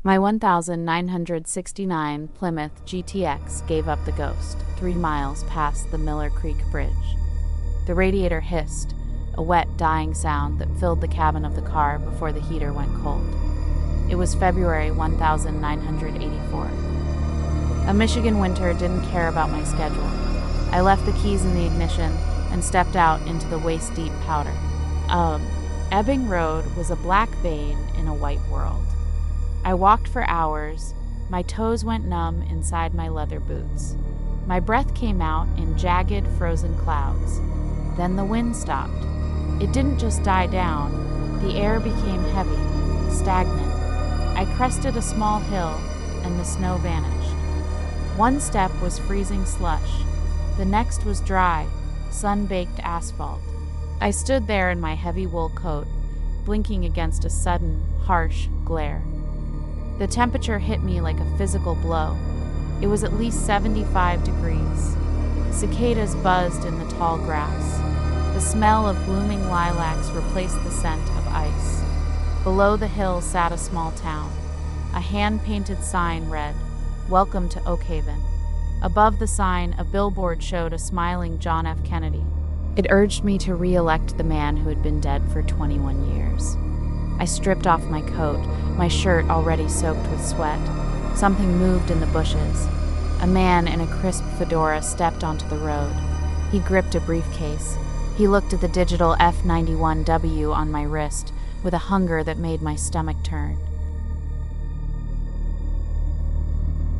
My 1969 Plymouth GTX gave up the ghost 3 miles past the Miller Creek Bridge. The radiator hissed, a wet, dying sound that filled the cabin of the car before the heater went cold. It was February 1984. A Michigan winter didn't care about my schedule. I left the keys in the ignition and stepped out into the waist-deep powder. Ebbing Road was a black vein in a white world. I walked for hours. My toes went numb inside my leather boots. My breath came out in jagged, frozen clouds. Then the wind stopped. It didn't just die down. The air became heavy, stagnant. I crested a small hill, and the snow vanished. One step was freezing slush. The next was dry, sun-baked asphalt. I stood there in my heavy wool coat, blinking against a sudden, harsh glare. The temperature hit me like a physical blow. It was at least 75 degrees. Cicadas buzzed in the tall grass. The smell of blooming lilacs replaced the scent of ice. Below the hill sat a small town. A hand-painted sign read, "Welcome to Oak Haven." Above the sign, a billboard showed a smiling John F. Kennedy. It urged me to re-elect the man who had been dead for 21 years. I stripped off my coat, my shirt already soaked with sweat. Something moved in the bushes. A man in a crisp fedora stepped onto the road. He gripped a briefcase. He looked at the digital F91W on my wrist with a hunger that made my stomach turn.